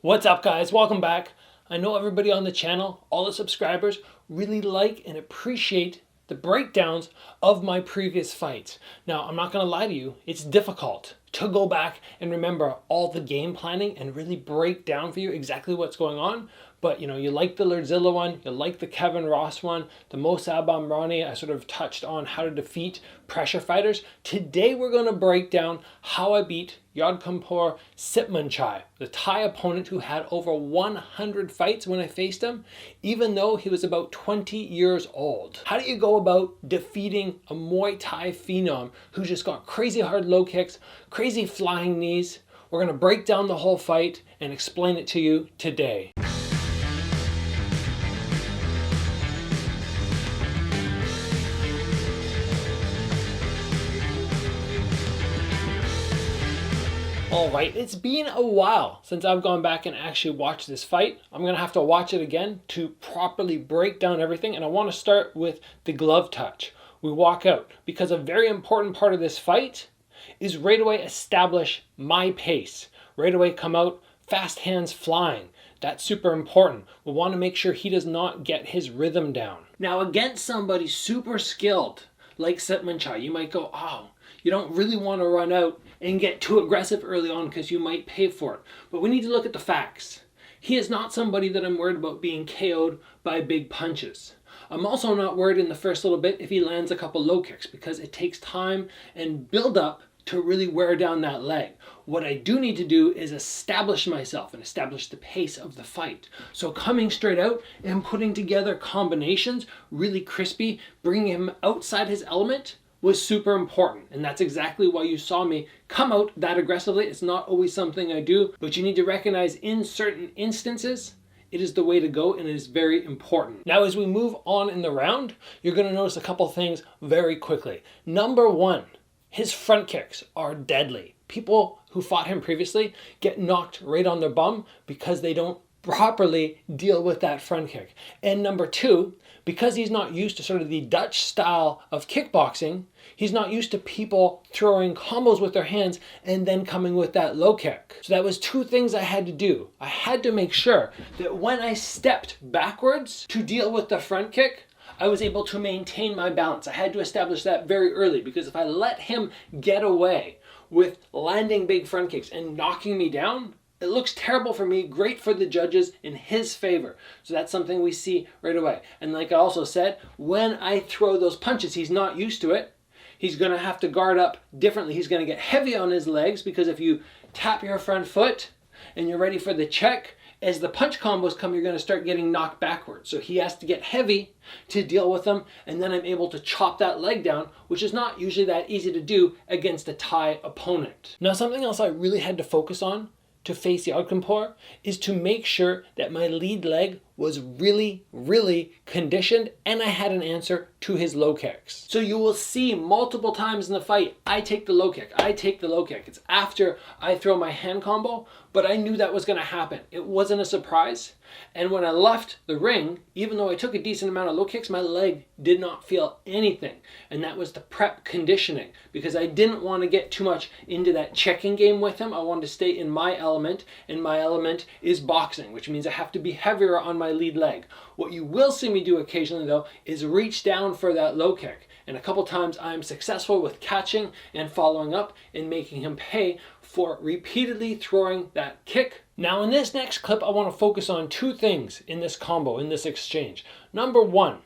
What's up, guys? Welcome back. I know everybody on the channel, all the subscribers, really like and appreciate the breakdowns of my previous fights. Now, I'm not going to lie to you, it's difficult to go back and remember all the game planning and really break down for you exactly what's going on. But you know, you like the Lerdsila one, you like the Kevin Ross one, the Mosab Amrani. I sort of touched on how to defeat pressure fighters. Today we're going to break down how I beat Yodkampur Sitmanchai, the Thai opponent who had over 100 fights when I faced him, even though he was about 20 years old. How do you go about defeating a Muay Thai phenom who just got crazy hard low kicks, crazy flying knees? We're going to break down the whole fight and explain it to you today. Alright, it's been a while since I've gone back and actually watched this fight. I'm going to have to watch it again to properly break down everything, and I want to start with the glove touch. We walk out because a very important part of this fight is right away establish my pace. Right away come out, fast hands flying. That's super important. We want to make sure he does not get his rhythm down. Now against somebody super skilled like Sitmanchai, you might go, oh, you don't really want to run out and get too aggressive early on because you might pay for it. But we need to look at the facts. He is not somebody that I'm worried about being KO'd by big punches. I'm also not worried in the first little bit if he lands a couple low kicks because it takes time and build up to really wear down that leg. What I do need to do is establish myself and establish the pace of the fight. So coming straight out and putting together combinations, really crispy, bringing him outside his element was super important. And that's exactly why you saw me come out that aggressively. It's not always something I do, but you need to recognize in certain instances, it is the way to go and it is very important. Now, as we move on in the round, you're going to notice a couple things very quickly. Number one, his front kicks are deadly. People who fought him previously get knocked right on their bum because they don't properly deal with that front kick. And number two, because he's not used to sort of the Dutch style of kickboxing, he's not used to people throwing combos with their hands and then coming with that low kick. So that was two things I had to do. I had to make sure that when I stepped backwards to deal with the front kick, I was able to maintain my balance. I had to establish that very early because if I let him get away with landing big front kicks and knocking me down, it looks terrible for me, great for the judges in his favor. So that's something we see right away. And like I also said, when I throw those punches, he's not used to it. He's going to have to guard up differently. He's going to get heavy on his legs because if you tap your front foot and you're ready for the check, as the punch combos come, you're going to start getting knocked backwards. So he has to get heavy to deal with them, and then I'm able to chop that leg down, which is not usually that easy to do against a Thai opponent. Now, something else I really had to focus on to face Yodkampur is to make sure that my lead leg was really conditioned and I had an answer to his low kicks. So you will see multiple times in the fight, I take the low kick, I take the low kick. It's after I throw my hand combo, but I knew that was going to happen. It wasn't a surprise. And when I left the ring, even though I took a decent amount of low kicks, my leg did not feel anything. And that was the prep conditioning because I didn't want to get too much into that checking game with him. I wanted to stay in my element, and my element is boxing, which means I have to be heavier on my lead leg. What you will see me do occasionally though is reach down for that low kick. And a couple times I'm successful with catching and following up and making him pay for repeatedly throwing that kick. Now in this next clip, I want to focus on two things in this combo, in this exchange. Number one,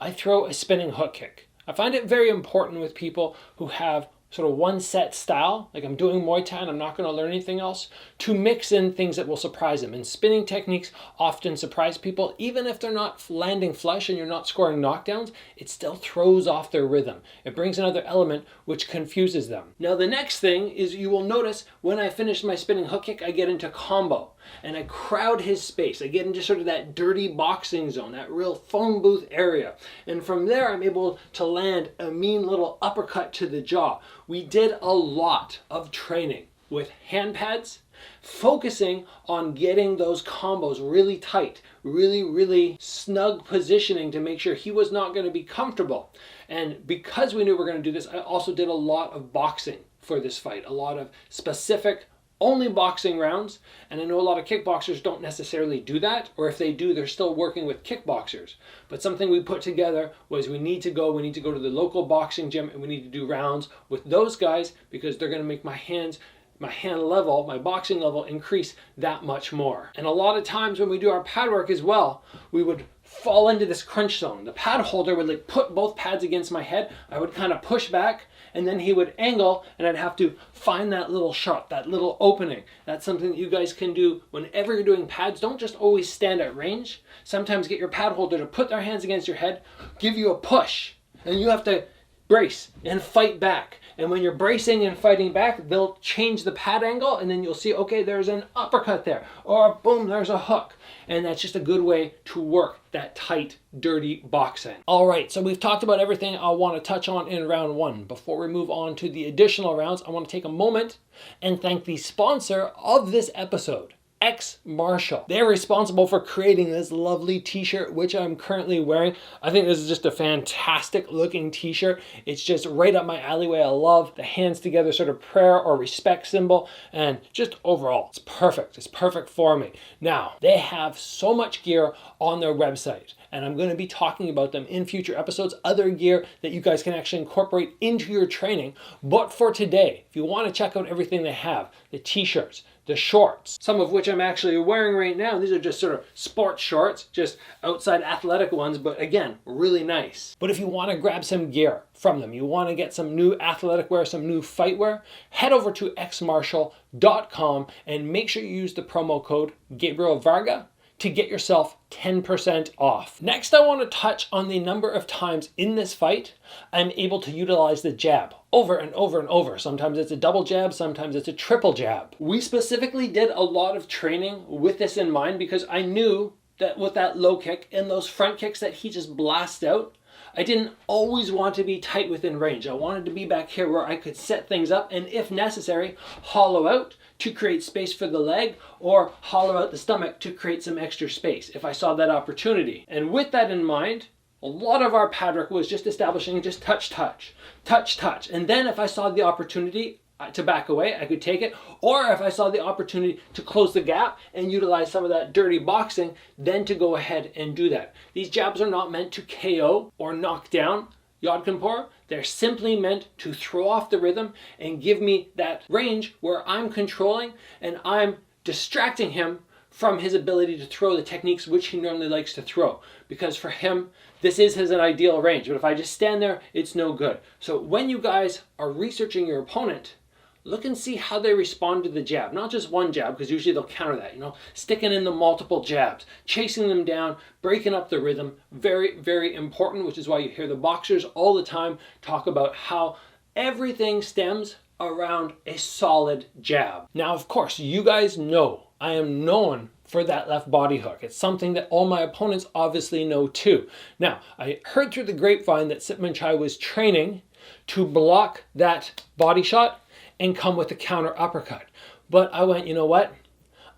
I throw a spinning hook kick. I find it very important with people who have sort of one set style, like I'm doing Muay Thai and I'm not going to learn anything else, to mix in things that will surprise them. And spinning techniques often surprise people. Even if they're not landing flush and you're not scoring knockdowns, it still throws off their rhythm. It brings another element which confuses them. Now the next thing is you will notice when I finish my spinning hook kick, I get into combo. And I crowd his space. I get into sort of that dirty boxing zone, that real phone booth area. And from there, I'm able to land a mean little uppercut to the jaw. We did a lot of training with hand pads, focusing on getting those combos really tight, really snug positioning to make sure he was not going to be comfortable. And because we knew we were going to do this, I also did a lot of boxing for this fight, a lot of specific only boxing rounds, and I know a lot of kickboxers don't necessarily do that, or if they do, they're still working with kickboxers. But something we put together was we need to go to the local boxing gym, and we need to do rounds with those guys because they're going to make my hand level, my boxing level, increase that much more. And a lot of times when we do our pad work as well, we would fall into this crunch zone. The pad holder would like put both pads against my head. I would kind of push back, and then he would angle, and I'd have to find that little shot, that little opening. That's something that you guys can do whenever you're doing pads. Don't just always stand at range. Sometimes get your pad holder to put their hands against your head, give you a push, and you have to brace and fight back. And when you're bracing and fighting back, they'll change the pad angle, and then you'll see, okay, there's an uppercut there, or boom, there's a hook. And that's just a good way to work that tight, dirty boxing. All right, so we've talked about everything I want to touch on in round one. Before we move on to the additional rounds, I want to take a moment and thank the sponsor of this episode, X Marshall. They're responsible for creating this lovely t-shirt, which I'm currently wearing. I think this is just a fantastic looking t-shirt. It's just right up my alleyway. I love the hands together sort of prayer or respect symbol, and just overall, it's perfect. It's perfect for me. Now, they have so much gear on their website, and I'm going to be talking about them in future episodes, other gear that you guys can actually incorporate into your training. But for today, if you want to check out everything they have, the t-shirts, the shorts, some of which I'm actually wearing right now. These are just sort of sports shorts, just outside athletic ones, but again, really nice. But if you want to grab some gear from them, you want to get some new athletic wear, some new fight wear, head over to xmarshall.com and make sure you use the promo code Gabriel Varga to get yourself 10% off. Next, I want to touch on the number of times in this fight I'm able to utilize the jab over and over and over. Sometimes it's a double jab, sometimes it's a triple jab. We specifically did a lot of training with this in mind because I knew that with that low kick and those front kicks that he just blasts out, I didn't always want to be tight within range. I wanted to be back here where I could set things up and, if necessary, hollow out to create space for the leg, or hollow out the stomach to create some extra space if I saw that opportunity. And with that in mind, a lot of our pad work was just establishing just touch, touch, touch, touch. And then if I saw the opportunity to back away, I could take it. Or if I saw the opportunity to close the gap and utilize some of that dirty boxing, then to go ahead and do that. These jabs are not meant to KO or knock down Yodkanpor. They're simply meant to throw off the rhythm and give me that range where I'm controlling and I'm distracting him from his ability to throw the techniques which he normally likes to throw. Because for him, this is his ideal range. But if I just stand there, it's no good. So when you guys are researching your opponent, look and see how they respond to the jab. Not just one jab, because usually they'll counter that, sticking in the multiple jabs, chasing them down, breaking up the rhythm. Very, very important, which is why you hear the boxers all the time talk about how everything stems around a solid jab. Now, of course, you guys know I am known for that left body hook. It's something that all my opponents obviously know too. Now, I heard through the grapevine that Sitmanchai was training to block that body shot and come with a counter uppercut. But I went, you know what?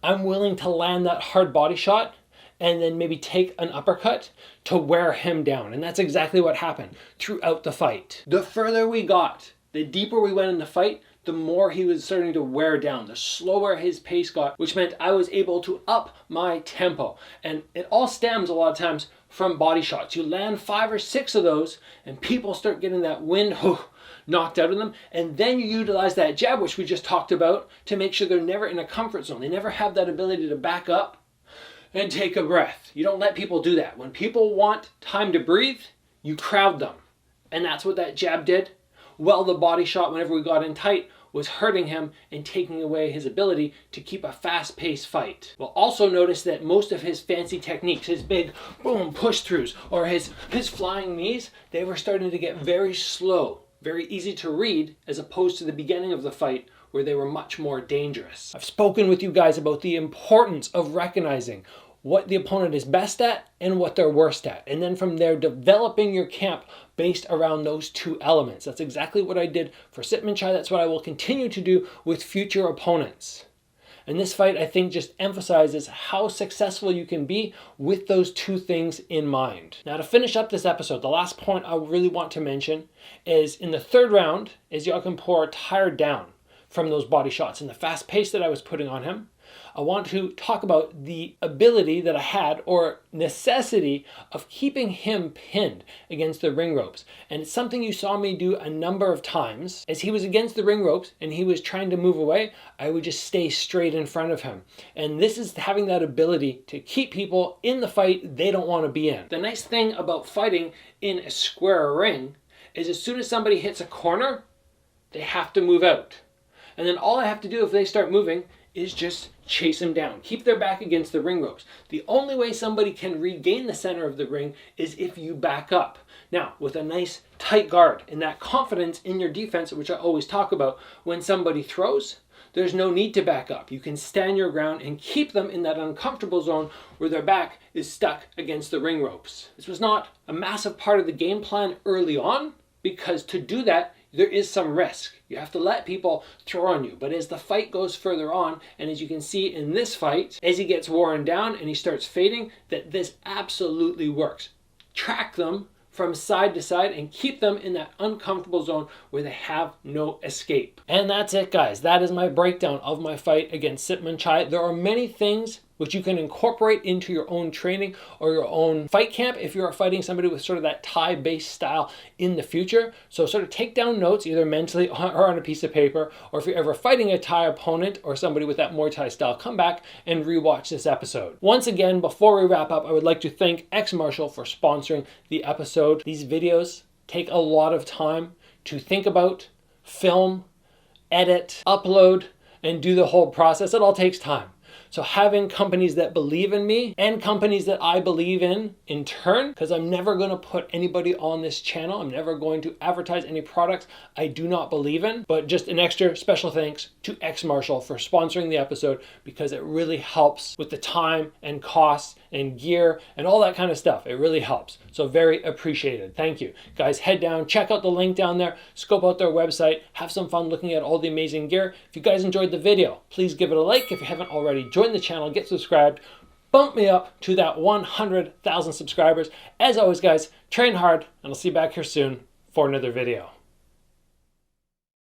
I'm willing to land that hard body shot and then maybe take an uppercut to wear him down. And that's exactly what happened throughout the fight. The further we got, the deeper we went in the fight, the more he was starting to wear down, the slower his pace got, which meant I was able to up my tempo. And it all stems a lot of times from body shots. You land 5 or 6 of those and people start getting that wind knocked out of them, and then you utilize that jab, which we just talked about, to make sure they're never in a comfort zone. They never have that ability to back up and take a breath. You don't let people do that. When people want time to breathe, you crowd them. And that's what that jab did. Well, the body shot, whenever we got in tight, was hurting him and taking away his ability to keep a fast-paced fight. We'll also notice that most of his fancy techniques, his big boom push-throughs, or his flying knees, they were starting to get very slow, very easy to read, as opposed to the beginning of the fight where they were much more dangerous. I've spoken with you guys about the importance of recognizing what the opponent is best at and what they're worst at. And then from there, developing your camp based around those two elements. That's exactly what I did for Sitmanchai. That's what I will continue to do with future opponents. And this fight, I think, just emphasizes how successful you can be with those two things in mind. Now, to finish up this episode, the last point I really want to mention is in the third round, is Yodkanpor tired down from those body shots and the fast pace that I was putting on him. I want to talk about the ability that I had, or necessity, of keeping him pinned against the ring ropes. And it's something you saw me do a number of times. As he was against the ring ropes and he was trying to move away, I would just stay straight in front of him. And this is having that ability to keep people in the fight they don't want to be in. The nice thing about fighting in a square ring is as soon as somebody hits a corner, they have to move out. And then all I have to do if they start moving is just chase them down. Keep their back against the ring ropes. The only way somebody can regain the center of the ring is if you back up. Now, with a nice tight guard and that confidence in your defense, which I always talk about, when somebody throws, there's no need to back up. You can stand your ground and keep them in that uncomfortable zone where their back is stuck against the ring ropes. This was not a massive part of the game plan early on, because to do that, there is some risk. You have to let people throw on you. But as the fight goes further on, and as you can see in this fight, as he gets worn down and he starts fading, that this absolutely works. Track them from side to side and keep them in that uncomfortable zone where they have no escape. And that's it, guys. That is my breakdown of my fight against Sitman Chai. There are many things which you can incorporate into your own training or your own fight camp if you're fighting somebody with sort of that Thai-based style in the future. So sort of take down notes either mentally or on a piece of paper, or if you're ever fighting a Thai opponent or somebody with that Muay Thai style, come back and rewatch this episode. Once again, before we wrap up, I would like to thank X Martial for sponsoring the episode. These videos take a lot of time to think about, film, edit, upload, and do the whole process. It all takes time. So having companies that believe in me and companies that I believe in turn, because I'm never going to put anybody on this channel. I'm never going to advertise any products I do not believe in. But just an extra special thanks to X Martial for sponsoring the episode, because it really helps with the time and costs and gear and all that kind of stuff. It really helps. So very appreciated. Thank you. Guys, head down, check out the link down there, scope out their website, have some fun looking at all the amazing gear. If you guys enjoyed the video, please give it a like. If you haven't already, join the channel, get subscribed, bump me up to that 100,000 subscribers. As always, guys, train hard, and I'll see you back here soon for another video.